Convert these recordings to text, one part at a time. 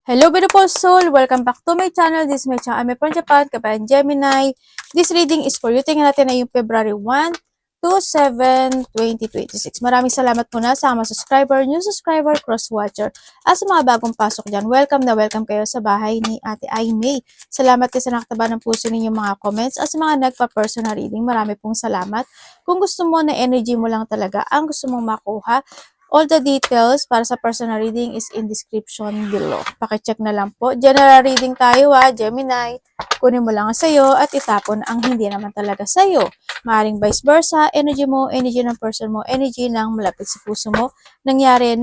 Hello beautiful soul! Welcome back to my channel. This is my channel. I'm from Japan, Kabayan Gemini. This reading is for you. Tingnan natin na yung February 1 to 7, 2026. Maraming salamat muna sa mga subscriber, new subscriber, cross-watcher. At sa mga bagong pasok dyan, welcome na welcome kayo sa bahay ni Ate Aimee. Salamat kasi nakataba ng puso ninyong mga comments. At sa mga nagpa-personal reading, marami pong salamat. Kung gusto mo na energy mo lang talaga ang gusto mong makuha, all the details para sa personal reading is in description below. Pakicheck na lang po. General reading tayo Gemini. Kunin mo lang ang sayo at itapon ang hindi naman talaga sayo. Maaring vice versa, energy mo, energy ng person mo, energy ng malapit sa puso mo, nangyayari,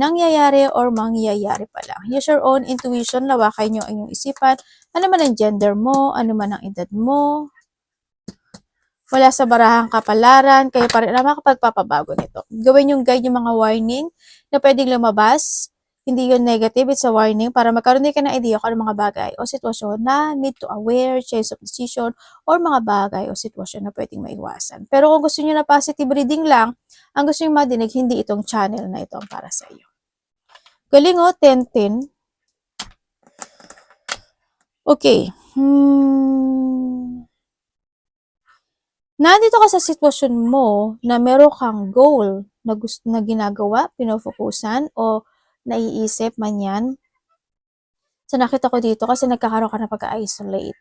or mangyayari pa lang. Use your own intuition, lawakan nyo ang inyong isipan, ano man ang gender mo, ano man ang edad mo, wala sa barahang kapalaran, kayo pa rin na makapagpapabago nito. Gawin yung guide yung mga warning na pwedeng lumabas. Hindi yun negative, it's a warning para magkaroon din ka ng idea kung ano mga bagay o sitwasyon na need to aware, change of decision, or mga bagay o sitwasyon na pwedeng maiwasan. Pero kung gusto niyo na positive reading lang, ang gusto niyo madinig, hindi itong channel na ito ang para sa iyo. Galing 10-10. Okay. Nandito ka sa sitwasyon mo na meron kang goal na gusto na ginagawa, pinofokusan o naiisip man yan. So nakita ko dito kasi nagkakaroon ka na pag-isolate,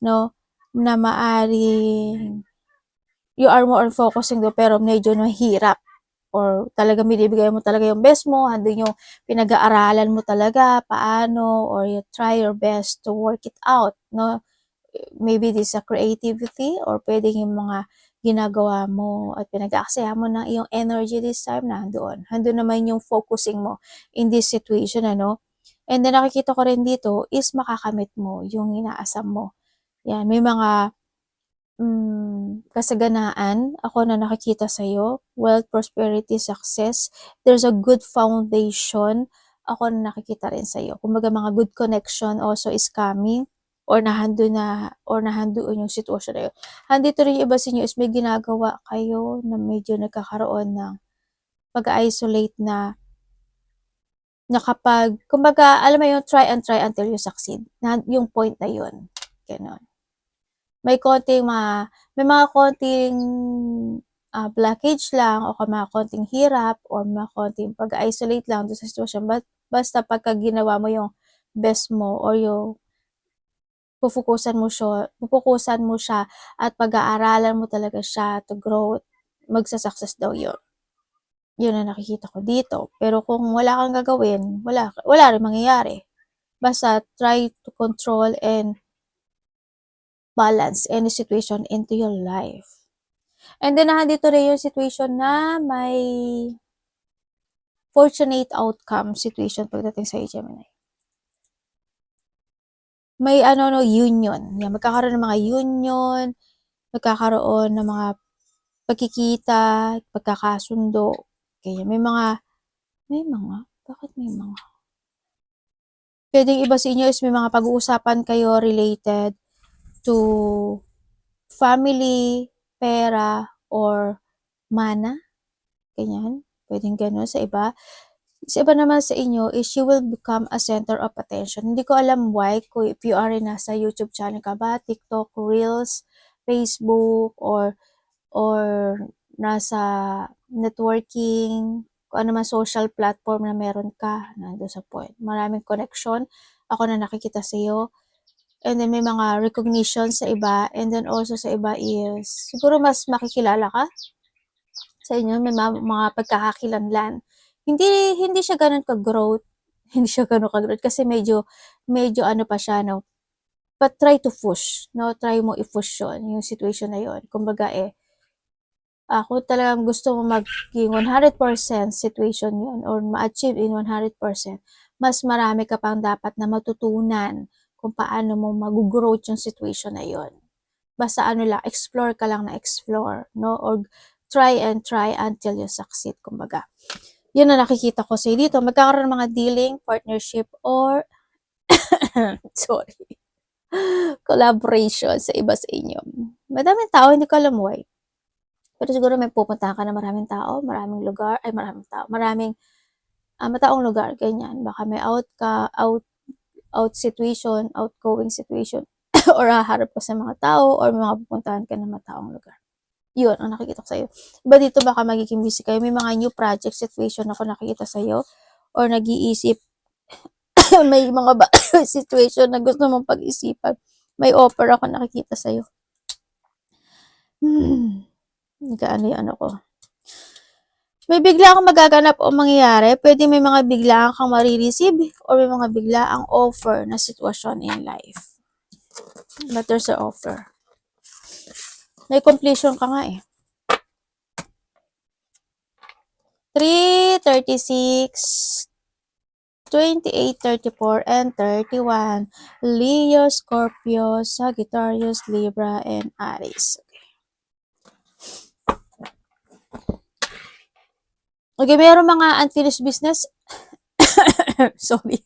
no? Na maaring you are more on focusing do pero medyo nahihirap or talaga binibigay mo talaga yung best mo, handun yung pinag-aaralan mo talaga, paano, or you try your best to work it out, no? Maybe this is a creativity or pwedeng yung mga ginagawa mo at pinag-aaksaya mo ng iyong energy this time na doon. Handun naman yung focusing mo in this situation, ano? And then nakikita ko rin dito is makakamit mo yung inaasam mo. Yan, may mga kasaganaan ako na nakikita sa'yo. Wealth, prosperity, success. There's a good foundation ako na nakikita rin sa'yo. Kumbaga mga good connection also is coming or nahandoon yung sitwasyon na yun. Handito rin yung iba sa inyo is may ginagawa kayo na medyo nagkakaroon ng pag-isolate na kapag, kumbaga, alam mo yung try and try until you succeed. Na, yung point na yun. Ganon. May mga konting blockage lang o mga konting hirap o mga konting pag-isolate lang doon sa sitwasyon. Basta pagka ginawa mo yung best mo or yung pupukusan mo siya at pag-aaralan mo talaga siya to grow, magsa-success daw yun. Yun ang nakikita ko dito. Pero kung wala kang gagawin, wala rin mangyayari. Basta try to control and balance any situation into your life. And then, nandito rin yung situation na may fortunate outcome situation pagdating sa Gemini. May union. Yan, magkakaroon ng mga union, magkakaroon ng mga pagkikita, pagkakasundo. Kaya bakit may mga? Pwedeng iba sa inyo is may mga pag-uusapan kayo related to family, pera, or mana. Ganyan. Pwedeng gano'n sa iba. Sa iba naman sa inyo is you will become a center of attention. Hindi ko alam why, kung if you are nasa YouTube channel ka ba, TikTok, Reels, Facebook, or nasa networking, kung ano man social platform na meron ka, nandun sa point. Maraming connection ako na nakikita sa iyo. And then may mga recognition sa iba, and then also sa iba is siguro mas makikilala ka sa inyo, may mga pagkakakilanlan. Hindi siya gano'n ka-growth, hindi siya gano'n ka-growth kasi medyo ano pa siya, no? But try to push, no? Try mo i-push yun, yung situation na yun. Kumbaga kung talagang gusto mo maging 100% situation yun or ma-achieve in 100%, mas marami ka pang dapat na matutunan kung paano mo mag-growth yung situation na yun. Basta explore ka lang na explore, no? Or try and try until you succeed, kumbaga. Yun na nakikita ko sa'yo dito. Magkakaroon ng mga dealing, partnership, or sorry, collaboration sa iba sa inyo. Madaming tao, hindi ko alam why. Pero siguro may pupuntahan ka na maraming tao, maraming mataong lugar, ganyan. Baka may out situation, outgoing situation, or haharap ka sa mga tao, or may mga pupuntahan ka ng mga taong lugar. Yun, ang nakikita ko sa'yo. Iba dito baka magiging busy kayo. May mga new project situation ako nakikita sa'yo, or nag-iisip, may mga situation na gusto mong pag-isipan. May offer ako nakikita sa'yo. Gaano yung ano ko. May bigla kang magaganap o mangyayari. Pwede may mga biglaan kang marireceive or may mga biglaang offer na sitwasyon in life. But there's an offer. May completion ka nga eh. 3, 36, 28, 34, and 31. Leo, Scorpio, Sagittarius, Libra, and Aries. Okay, mayroong mga unfinished business. Sorry.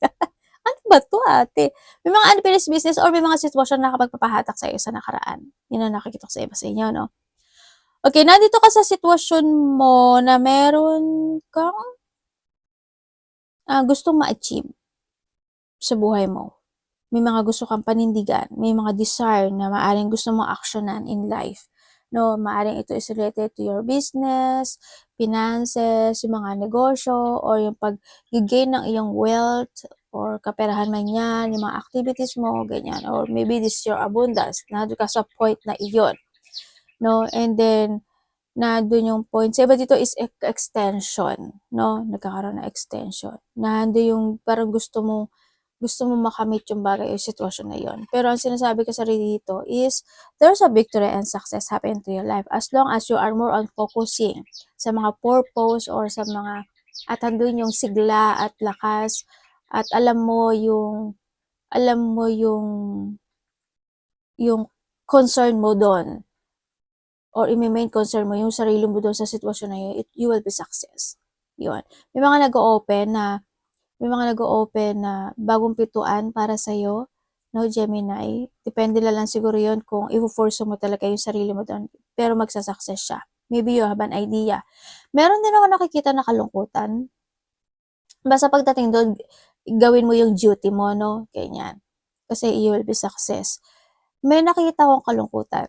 Ano ba to, ate? May mga unfinished business or may mga sitwasyon na nakapagpapahatak sa iyo sa nakaraan. Yun ang nakikita ko sa iba sa inyo, no? Okay, nandito ka sa sitwasyon mo na meron kang gustong ma-achieve sa buhay mo. May mga gusto kang panindigan, may mga desire na maaring gusto mong aksyonan in life. No, maaring ito is related to your business, finances, yung mga negosyo, or yung pag-gain ng iyong wealth, or kaperahan man yan, yung mga activities mo, ganyan. Or maybe this is your abundance, na doon ka sa point na iyon. No, and then, na doon yung point. Sa iba dito is extension, no? Nagkakaroon ng extension. Na doon yung parang gusto mo makamit yung bagay o sitwasyon na yon. Pero ang sinasabi ko sa dito is, there's a victory and success happen to your life as long as you are more on focusing sa mga purpose or sa mga, at andun yung sigla at lakas, at alam mo yung concern mo doon, or i-main concern mo yung sarili mo doon sa sitwasyon na yun, you will be success. Yun. May mga nag-o-open na bagong pintuan para sa'yo, no, Gemini. Depende lang siguro yun kung i-force mo talaga yung sarili mo doon. Pero magsasucess siya. Maybe you have an idea. Meron din ako nakikita na kalungkutan. Basta pagdating doon, gawin mo yung duty mo, no? Ganyan. Kasi you will be success. May nakikita akong kalungkutan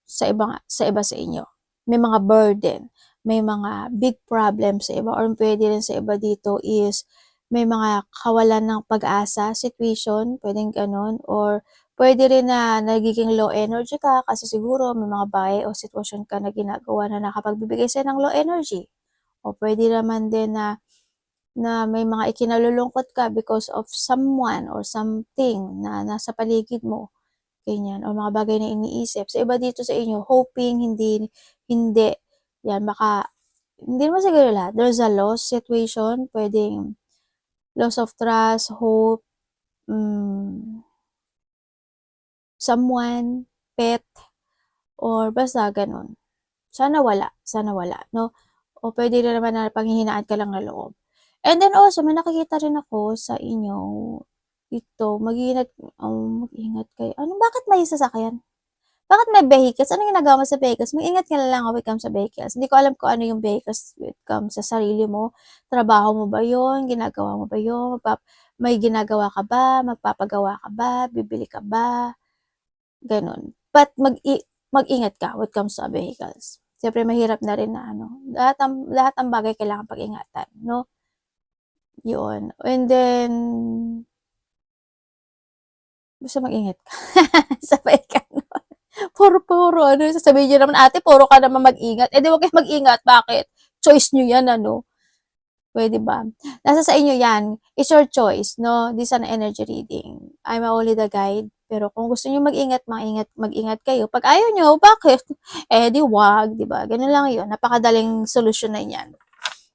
sa iba sa inyo. May mga burden, may mga big problem sa iba, or pwede rin sa iba dito is may mga kawalan ng pag-asa situation, pwedeng ganun, or pwede rin na nagiging low energy ka kasi siguro may mga bagay o sitwasyon ka na ginagawa na nakapagbibigay sa'yo ng low energy. O pwede naman din na may mga ikinalulungkot ka because of someone or something na nasa paligid mo. Ganyan, o mga bagay na iniisip. Sa iba dito sa inyo, hoping, hindi. Yan, baka, hindi naman siguro lahat. There's a loss situation, pwedeng loss of trust, hope, someone, pet, or basta ganun. Sana wala, no? O pwede rin naman na panghihinaan ka lang ng loob. And then also, may nakikita rin ako sa inyo, ito, mag-iingat kayo. Bakit may sasakyan? Bakit may vehicles? Ano ginagawa mo sa vehicles? Mag-ingat ka na lang when it comes sa vehicles. Hindi ko alam kung ano yung vehicles when it comes sa sarili mo. Trabaho mo ba yun? Ginagawa mo ba yun? May ginagawa ka ba? Magpapagawa ka ba? Bibili ka ba? Ganon. But mag-ingat ka when it comes to vehicles. Siyempre, mahirap na rin na lahat ng bagay kailangan pag-ingatan, no? Yun. And then, basta mag-ingat ka. Sabay ka, no? Puro, ano, sasabihin nyo naman, ate, puro ka naman mag-ingat. Di wag kayo mag-ingat. Bakit? Choice nyo yan, ano? Pwede ba? Nasa sa inyo yan. It's your choice, no? This is an energy reading. I'm only the guide. Pero kung gusto nyo mag-ingat, mag-ingat kayo. Pag ayaw nyo, bakit? Di wag, di ba? Ganun lang yun. Napakadaling solusyon na yan.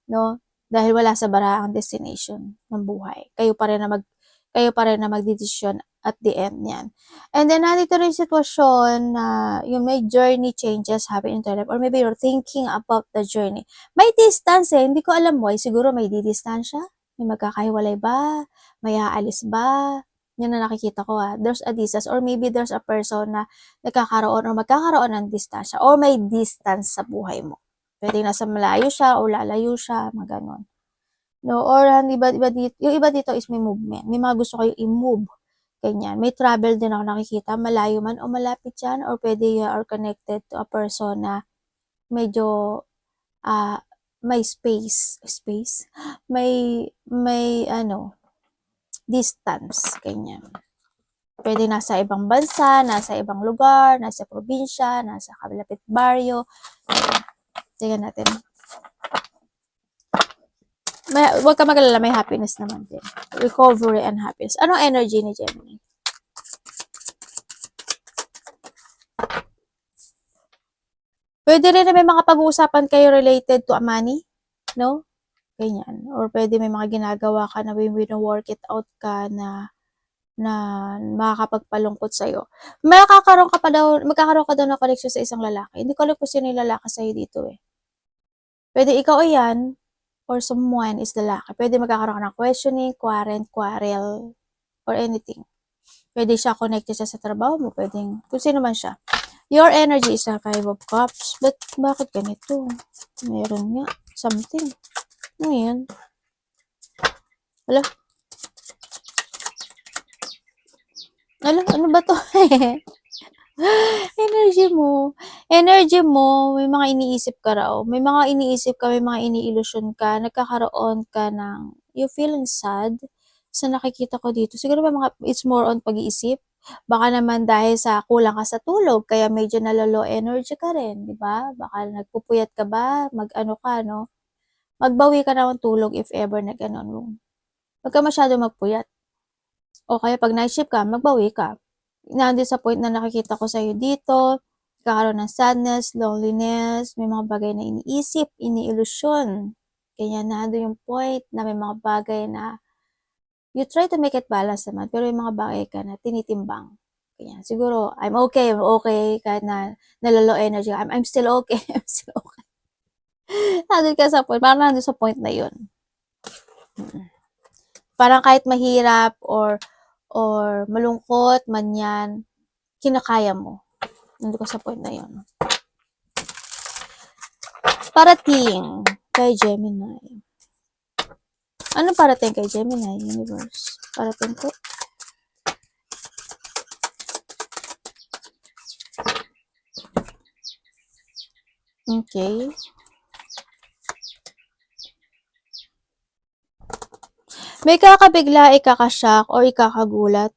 No? Dahil wala sa bara ang destination ng buhay. Kayo pa rin na magdedesisyon at the end yan. And then, nandito rin sitwasyon na yung may journey changes happen in your life, or maybe you're thinking about the journey. May distance hindi ko alam mo, siguro may didistansya, may magkakahiwalay ba, may aalis ba, yan na nakikita ko there's a distance, or maybe there's a person na nagkakaroon or magkakaroon ng distansya, or may distance sa buhay mo. Pwede nasa malayo siya, o lalayo siya, mga ganon. No, or yung iba dito is may movement. May mga gusto kayo i-move Ganyan. May travel din ako nakikita, malayo man o malapit yan, or pwede you are connected to a person na medyo may space, may ano, distance, ganyan. Pwede nasa ibang bansa, nasa ibang lugar, nasa probinsya, nasa kalapit baryo. Tingnan natin. Huwag ka magalala, may happiness naman din. Recovery and happiness. Anong energy ni Gemini? Pwede rin na may mga pag-uusapan kayo related to money, no? Ganyan. Or pwede may mga ginagawa ka na win-work it out ka na makakapagpalungkot sa'yo. Magkakaroon ka daw ng connection sa isang lalaki. Hindi ko alam kung sino yung lalaki sa'yo dito eh. Pwede ikaw o yan, or someone is lalaki. Pwede magkakaroon ka ng questioning, quarrel, or anything. Pwede siya connected siya sa trabaho mo. Pwedeng, kung sino man siya. Your energy is a 5 of cups. But, bakit ganito? Meron nga. Something. Ano yan? Wala. Ano ba to? Energy mo, may mga iniisip ka raw. May mga iniisip ka, may mga iniilusyon ka. Nagkakaroon ka ng, you feeling sad sa nakikita ko dito. Siguro ba mga, it's more on pag-iisip. Baka naman dahil sa kulang ka sa tulog, kaya medyo nalolo energy ka rin, di ba? Baka nagpupuyat ka ba? Mag-ano ka, no? Magbawi ka na ng tulog if ever na gano'n. Huwag ka masyado magpuyat. O kaya pag night shift ka, magbawi ka. Nandun sa point na nakikita ko sa'yo dito, kakaroon ng sadness, loneliness, may mga bagay na iniisip, iniilusyon. Kaya nandun yung point na may mga bagay na you try to make it balance naman, pero may mga bagay ka na tinitimbang. Kaya siguro, I'm okay, kahit na nalolo energy, I'm still okay, I'm still okay. Nandun ka sa point, parang nandun sa point na yun. Parang kahit mahirap or malungkot man yan, kinakaya mo. Nandun ka sa point na yun. Parating kay Gemini. Ano parating kay Gemini, Universe? Parating ko? Okay. May kakabigla, ikakashock, o ikakagulat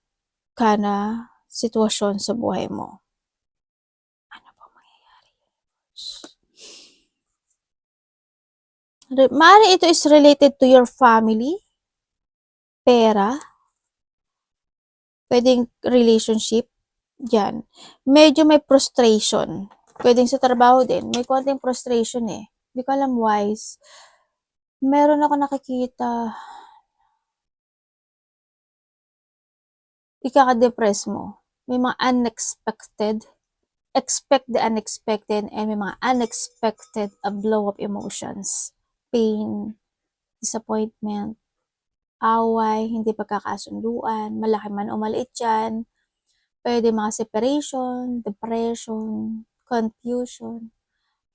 ka na sitwasyon sa buhay mo. Ano ba mangyayari? Maaari ito is related to your family, pera, pwedeng relationship, yan. Medyo may frustration. Pwedeng sa trabaho din. May konting frustration eh. Hindi ko alam why. Meron ako nakikita. Ikaka-depress mo. May mga unexpected. Expect the unexpected and may mga unexpected blow of emotions. Pain, disappointment, away, hindi pagkakasunduan, malaki man o maliit yan. Pwede mga separation, depression, confusion,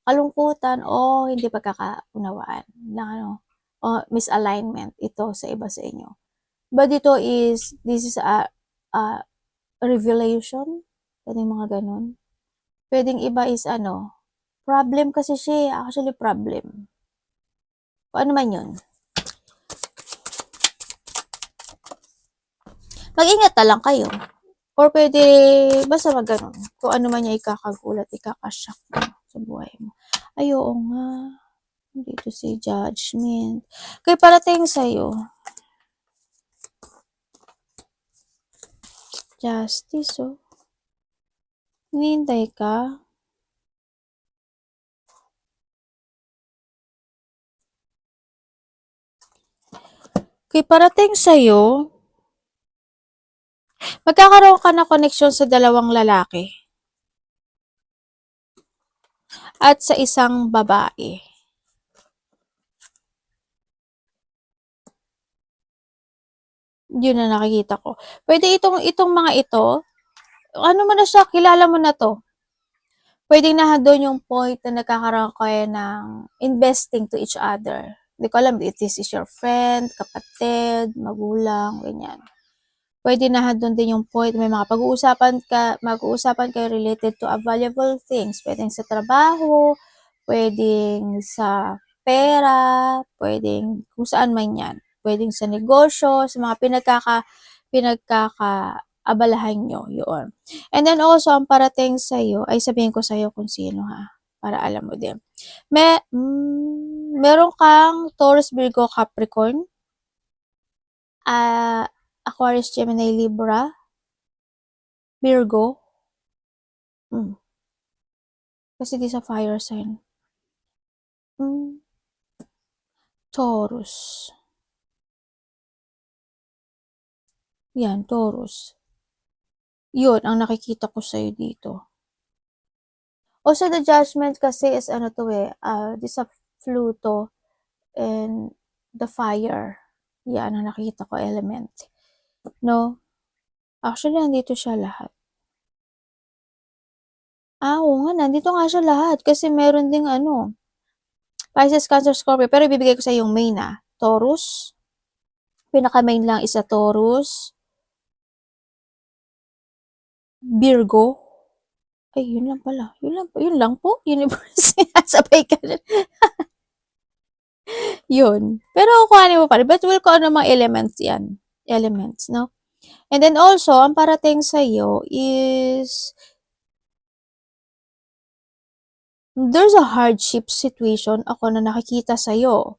kalungkutan o hindi pagkakaunawaan ng o misalignment ito sa iba sa inyo. But this is a revelation, pwedeng mga ganun. Pwedeng iba is problem kasi siya, actually problem. O ano man yun. Mag-ingat na lang kayo. Or pwede, basta mag-ganon. Kung ano man niya ikakagulat, ikakashock mo sa buhay mo. Ay, oo nga. Dito si judgment. Kaya parating sa'yo. Justice, oh. Hinihintay ka. Kaya parating sa'yo, magkakaroon ka na koneksyon sa dalawang lalaki. At sa isang babae. Yun na nakikita ko. Pwede itong mga ito, ano mo na siya, kilala mo na to. Pwede na doon yung point na nagkakaroon kayo ng investing to each other. Hindi ko alam if this is your friend, kapatid, magulang, ganyan. Pwede na doon din yung point, may mga mag-uusapan kayo related to a valuable things. Pwedeng sa trabaho, pwedeng sa pera, pwedeng kung saan man yan. Pwedeng sa negosyo, sa mga pinagkakaabalahan nyo, yun. And then also, ang parating sa'yo, ay sabihin ko sa'yo kung sino ha, para alam mo din. Meron kang Taurus, Virgo, Capricorn, Aquarius, Gemini, Libra, Virgo, kasi di sa fire sign. Taurus. Yan, Taurus. Yun, ang nakikita ko sa'yo dito. Also, the judgment kasi is ano to this a Pluto and the fire. Yan, ang nakikita ko element. No? Actually, nandito siya lahat. Oo nga, nandito nga siya lahat. Kasi meron ding Pisces, Cancer, Scorpio. Pero ibibigay ko sa yung main Taurus. Pinaka-main lang isa Taurus. Virgo. Ay, yun lang pala. Yun lang po. Universe. Sabay ka rin. Yun. Pero kung ano mo pa rin. But will ko ano mga elements yan. Elements, no? And then also, ang parating sa'yo is there's a hardship situation ako na nakikita sa'yo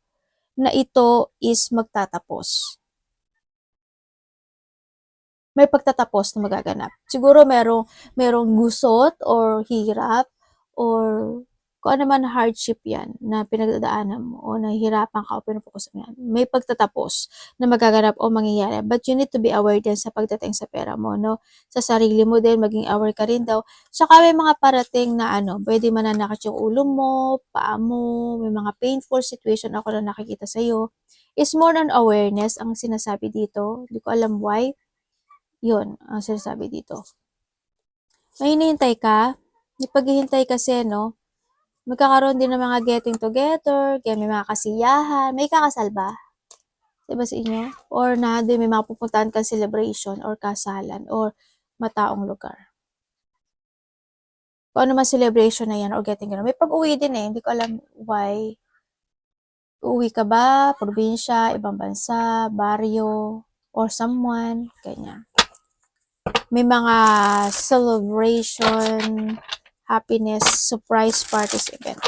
na ito is magtatapos. May pagtatapos na magaganap. Siguro merong gusot or hirap or kung ano man hardship yan na pinagdadaanan mo o nahihirapan ka o pinupokus mo yan. May pagtatapos na magaganap o mangyayari. But you need to be aware din sa pagdating sa pera mo, no? Sa sarili mo din, maging aware ka rin daw. Saka may mga parating na pwede mananakit yung ulo mo, paa mo, may mga painful situation ako na nakikita sa'yo. Is more than awareness ang sinasabi dito. Hindi ko alam why. Yun, ang sinasabi dito. May hinihintay ka. May paghihintay kasi, no? Magkakaroon din ng mga getting together, kaya may mga kasiyahan. May kakasal ba? Diba sa inyo? Or din may mga pupuntahan kang celebration or kasalan or mataong lugar. Kung ano man celebration na yan or getting together. May pag-uwi din Hindi ko alam why. Uuwi ka ba? Probinsya, ibang bansa, baryo, or someone, ganyan. May mga celebration, happiness, surprise parties event.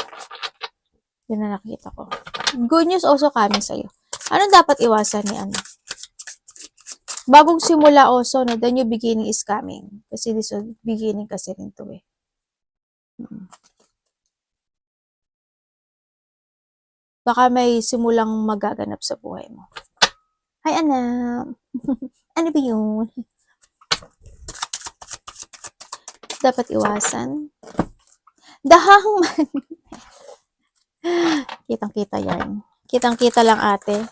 Yun na nakita ko. Good news also coming sa'yo. Anong dapat iwasan ni Bagong simula also, no? The new beginning is coming. Kasi this beginning kasi rin to Baka may simulang magaganap sa buhay mo. Hi, anak. Ano ba yun? Dapat iwasan. Dahangman. Kitang-kita yan. Kitang-kita lang ate.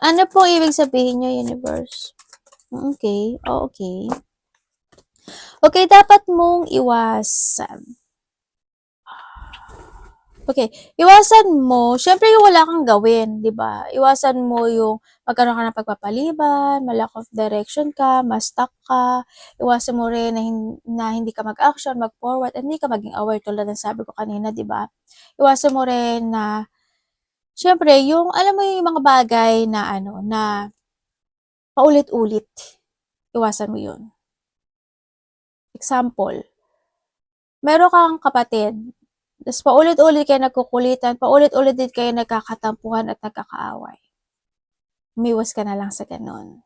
Ano po ibig sabihin nyo, universe? Okay. Okay. Okay, dapat mong iwasan. Okay, iwasan mo, syempre yung wala kang gawin, di ba? Iwasan mo yung magkaroon ka ng pagpapaliban, lack of direction ka, ma-stuck ka. Iwasan mo rin na hindi ka mag-action, mag-forward, and hindi ka maging aware tulad ng sabi ko kanina, di ba? Iwasan mo rin na, syempre, yung, alam mo yung mga bagay na, na paulit-ulit. Iwasan mo yun. Example, meron kang kapatid, tapos paulit-ulit kayo nagkukulitan, paulit-ulit din kayo nagkakatampuhan at nagkakaaway. Umiwas ka na lang sa ganun.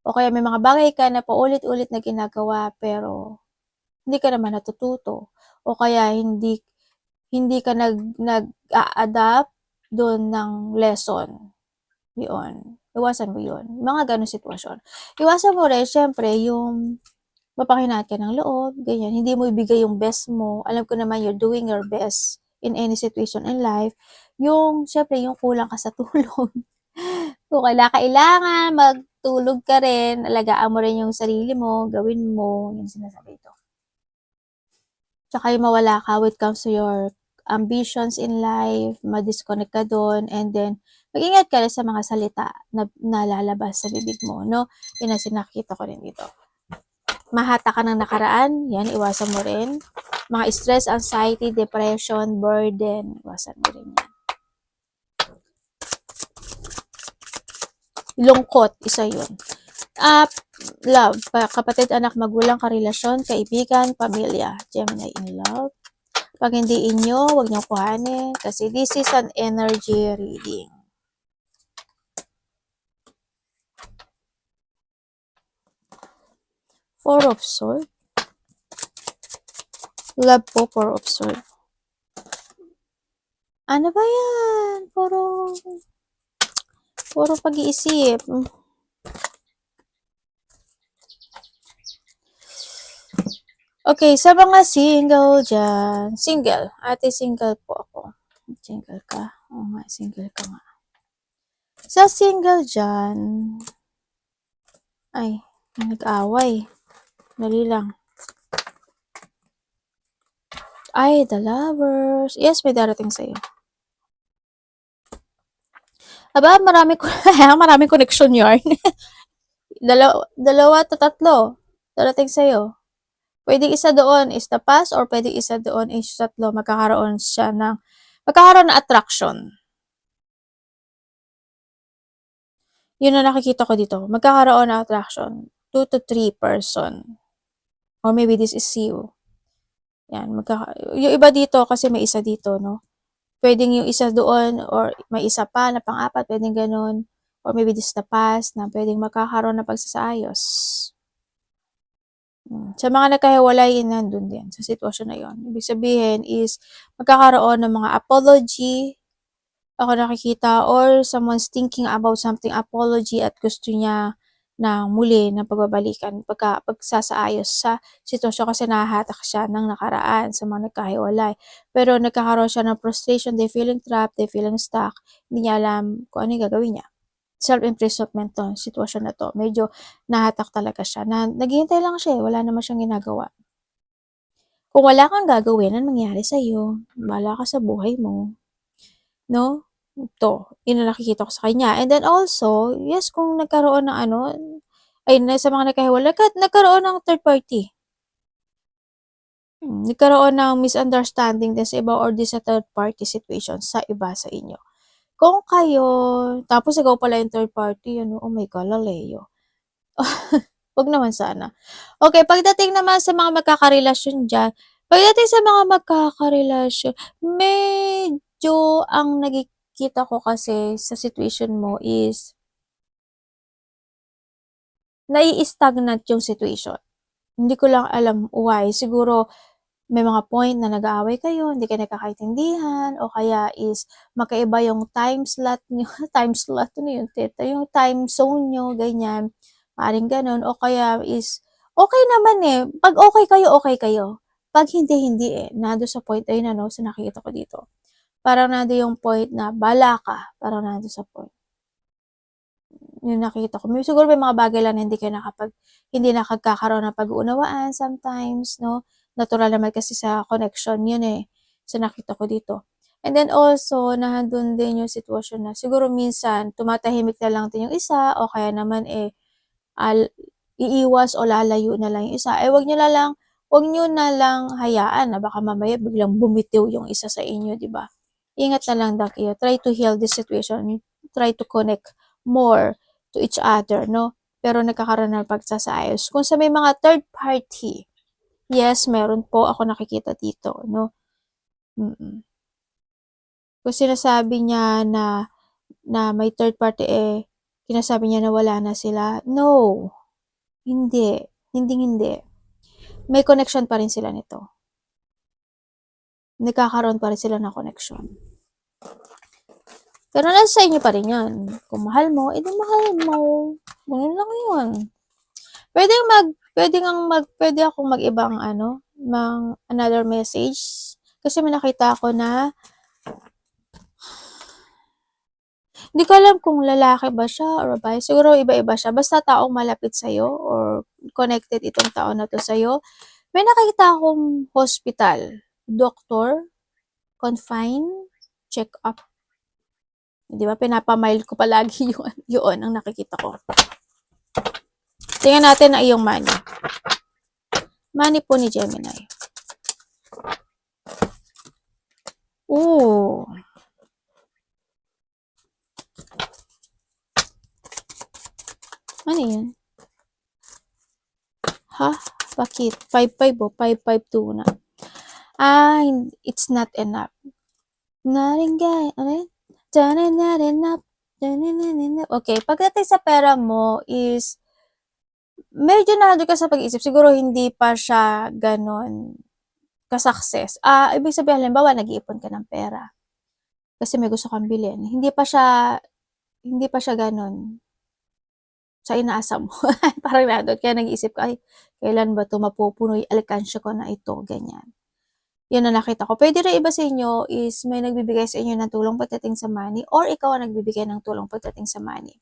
O kaya may mga bagay ka na paulit-ulit na ginagawa pero hindi ka naman natututo. O kaya hindi ka nag-a-adapt doon ng lesson. Yun. Iwasan mo yun. Mga ganun sitwasyon. Iwasan mo rin, syempre, yung mapanghinaan ka ng loob, ganyan. Hindi mo ibigay yung best mo. Alam ko naman you're doing your best in any situation in life. Yung, syempre, yung kulang ka sa tulog. Kung kailangan, magtulog ka rin, alagaan mo rin yung sarili mo, gawin mo, yung sinasabi ito. Tsaka yung mawala ka when it comes to your ambitions in life, ma-disconnect ka doon, and then, Mag-ingat ka rin sa mga salita na nalalabas sa bibig mo, no? Yun ang sinakita ko rin dito. Mahata ka ng nakaraan, yan, iwasan mo rin. Mga stress, anxiety, depression, burden, iwasan mo rin yan. Lungkot, isa yun. Love, kapatid, anak, magulang, karelasyon, kaibigan, pamilya. Gemini in love. Pag hindi inyo, huwag niyo kuhanin kasi this is an energy reading. Four of Swords. Love po, Four of Swords. Ano ba yan? Puro pag-iisip. Okay, sa mga single dyan. Single. Ate, single po ako. Single ka? Oo nga, single ka nga. Sa single dyan. Ay, nag-away. Dali lang. Ay, the lovers. Yes, may darating sa'yo. Aba, marami connection yarn. dalawa to tatlo. Darating sa'yo. Pwede isa doon is the past or pwede isa doon is tatlo. Magkakaroon ng attraction. Yun na nakikita ko dito. Magkakaroon ng attraction. 2 to 3 person. Or maybe this is you. Yan. Yung iba dito kasi may isa dito, no? Pwedeng yung isa doon or may isa pa na pang-apat. Pwedeng ganun. Or maybe this is the past na pwedeng magkakaroon ng pagsasaayos. Sa mga nagkahiwalay, nandun din sa sitwasyon na yon. Ibig sabihin is magkakaroon ng mga apology, ako nakikita, or someone's thinking about something apology at gusto niya na muli na pagbabalikan, pagsasaayos sa sitwasyon kasi nahahatak siya ng nakaraan sa mga nagkahiwalay. Pero nagkakaroon siya ng frustration, they feeling trapped, they feeling stuck, hindi niya alam kung ano yung gagawin niya. Self-imprisonment to, sitwasyon na to. Medyo nahatak talaga siya. Naghihintay lang siya, wala naman siyang ginagawa. Kung wala kang gagawin, ano mangyari sa'yo? Bahala ka sa buhay mo. No? Ito, yun ang nakikita ko sa kanya. And then also, yes, kung nagkaroon ng sa mga nagkahiwalay, nagkaroon ng third party. Nagkaroon ng misunderstanding din sa iba or di sa third party situation sa iba sa inyo. Kung kayo, tapos ikaw pala yung third party, oh my God, laleyo. Wag naman sana. Okay, pagdating naman sa mga magkakarelasyon dyan, medyo ang nagkikita ko kasi sa situation mo is nai-stagnant yung situation. Hindi ko lang alam why. Siguro may mga point na nag-aaway kayo, hindi kayo nagkakaintindihan, o kaya is magkaiba yung time slot nyo, yung time zone nyo, ganyan, maaaring ganun, o kaya is, okay naman eh, pag okay kayo, pag hindi nado sa point, ayun na no, so nakikita ko dito, parang nado yung point na, bala ka, parang nado sa point, yung nakita ko. Siguro may mga bagay lang na hindi nakagkakaroon ng pag-uunawaan sometimes, no? Natural naman kasi sa connection yun eh. So, nakita ko dito. And then also, nahandun din yung sitwasyon na siguro minsan, tumatahimik na lang din yung isa o kaya naman iiwas o lalayo na lang yung isa. Wag nyo na lang hayaan na baka mamaya biglang bumitiw yung isa sa inyo, di ba? Ingat na lang daw kayo. Try to heal this situation. Try to connect more to each other, no? Pero nagkakaroon ng pagsasaayos. Kung sa may mga third party, yes, meron po ako nakikita dito, no? Kung sinasabi niya na may third party, kinasabi niya na wala na sila, no. Hindi. Hindi. May connection pa rin sila nito. Nagkakaroon pa rin sila ng connection. Pero nasa inyo pa rin yan. Kung mahal mo, edi mahal mo. Ganun lang yun. Pwede akong mag-ibang another message. Kasi may nakita ako na hindi ko alam kung lalaki ba siya or babae. Siguro iba-iba siya. Basta taong malapit sa'yo or connected itong tao na to sa'yo. May nakita akong hospital, doctor, confine, check up. Di ba? Pinapamile ko palagi yun ang nakikita ko. Tingnan natin ang iyong money. Money po ni Gemini. Ooh. Ano yun? Ha? Bakit? 5-5 o? 5-5-2 na. It's not enough. Not ano yun? Not enough. Okay, pagdating sa pera mo is medyo nandun ka sa pag-iisip. Siguro hindi pa siya ganon ka-success. Ibig sabihin, halimbawa, nag-iipon ka ng pera kasi may gusto kang bilhin. Hindi pa siya ganon sa inaasam mo. Parang nandun. Kaya nag-iisip ka, ay, kailan ba ito mapupuno yung alkansya ko na ito? Ganyan. Yan na nakita ko. Pwede rin iba sa inyo is may nagbibigay sa inyo ng tulong pagdating sa money or ikaw ang nagbibigay ng tulong pagdating sa money.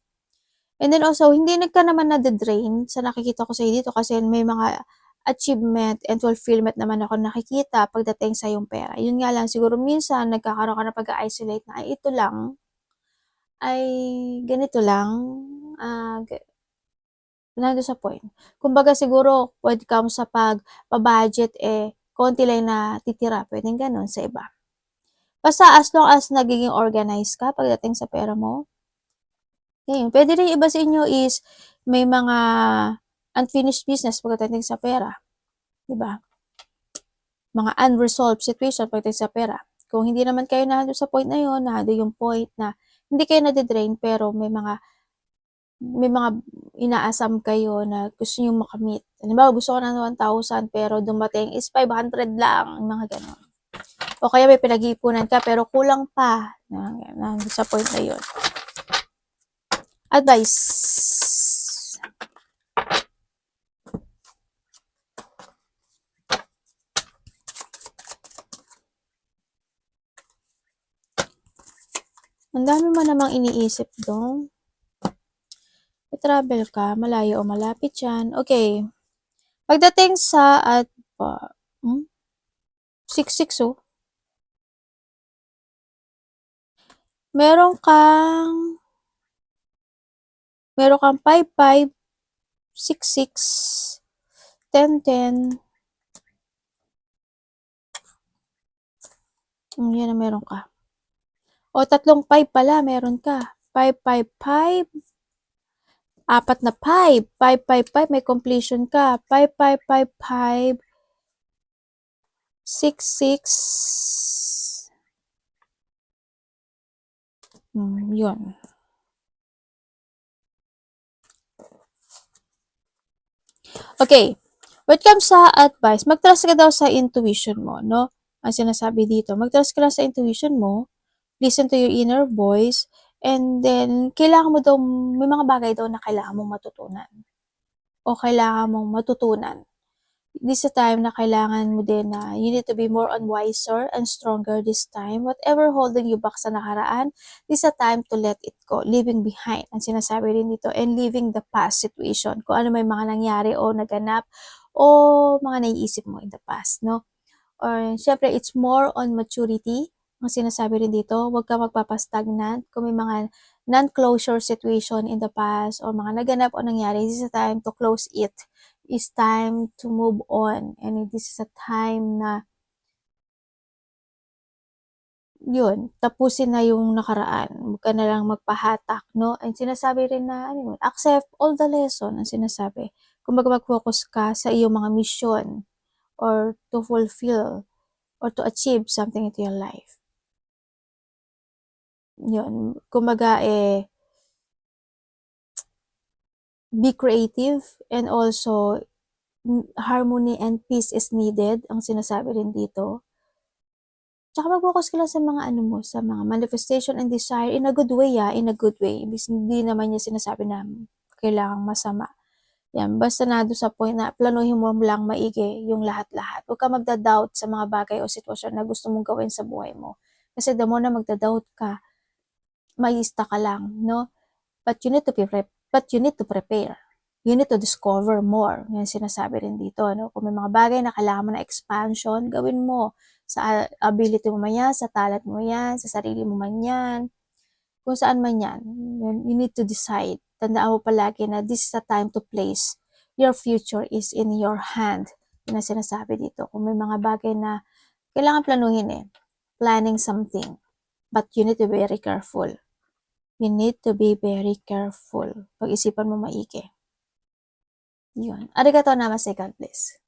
And then also, hindi ka naman na-drain sa nakikita ko sa dito kasi may mga achievement and fulfillment naman ako nakikita pagdating sa yung pera. Yun nga lang, siguro minsan nagkakaroon ka na pag-isolate na, ay ito lang, ay ganito lang, nandun sa point. Kumbaga siguro, pwede ka sa pag-budget, konti lang na titira, pwedeng ganun sa iba. Basta as long as nagiging organized ka pagdating sa pera mo, ngayon, pwede rin iba sa inyo is may mga unfinished business pagdating sa pera. Diba? Mga unresolved situation pagdating sa pera. Kung hindi naman kayo nandun sa point na yun, nandun yung point na hindi kayo nadidrain pero may mga inaasam kayo na gusto nyo makamit. Halimbawa, gusto ko ng 1,000 pero dumating is 500 lang, mga ganon. O kaya may pinag-iipunan ka pero kulang pa. Nandun sa point na yun. Advice. Ang dami mo namang iniisip dong. I-travel ka, malayo o malapit yan. Okay. Pagdating sa 6-6 oh. Meron kang 5-5, 6-6, 10-10. Yan na meron ka. O, 3 5 pala, meron ka. 5-5-5. 4 na 5. 5-5-5, may completion ka. 5-5-5-5. 6-6. Yun. Okay. When it comes sa advice, mag-trust ka daw sa intuition mo, no? Ang sinasabi dito, mag-trust ka lang sa intuition mo, listen to your inner voice, and then, kailangan mo daw, may mga bagay daw na kailangan mong matutunan. O kailangan mong matutunan. This is a time na kailangan mo din na you need to be more on wiser and stronger this time. Whatever holding you back sa nakaraan, this is a time to let it go. Leaving behind, ang sinasabi rin dito, and leaving the past situation. Kung ano may mga nangyari o naganap o mga naiisip mo in the past, no? Or, syempre, it's more on maturity. Ang sinasabi rin dito, huwag ka magpapastagnant. Kung may mga non-closure situation in the past or mga naganap o nangyari, this is a time to close it. It's time to move on. And this is a time na yun, tapusin na yung nakaraan. Huwag ka na lang magpahatak, no? And sinasabi rin na, accept all the lesson ang sinasabi. Kung mag-focus ka sa iyong mga mission or to fulfill or to achieve something into your life. Yun. Kumbaga, be creative and also harmony and peace is needed, ang sinasabi rin dito. Tsaka mag-focus ka lang sa mga sa mga manifestation and desire in a good way, in a good way. Hindi naman niya sinasabi na kailangang masama. Yan, basta na doon sa point na planuhin mo lang maigi yung lahat-lahat. Huwag ka magda-doubt sa mga bagay o sitwasyon na gusto mong gawin sa buhay mo. Kasi the more na magda-doubt ka, maista ka lang, no? But you need to prepare. You need to discover more. Yan sinasabi rin dito, no? Kung may mga bagay na kailangan mo na expansion, gawin mo. Sa ability mo man yan, sa talent mo yan, sa sarili mo man yan. kung saan man yan, you need to decide. Tandaan mo palagi na this is the time to place. Your future is in your hand. Yun ang sinasabi dito. Kung may mga bagay na kailangan planuhin planning something. But you need to be very careful. You need to be very careful. Pag-isipan mo maigi. Yun. Arigatou namaste, God bless.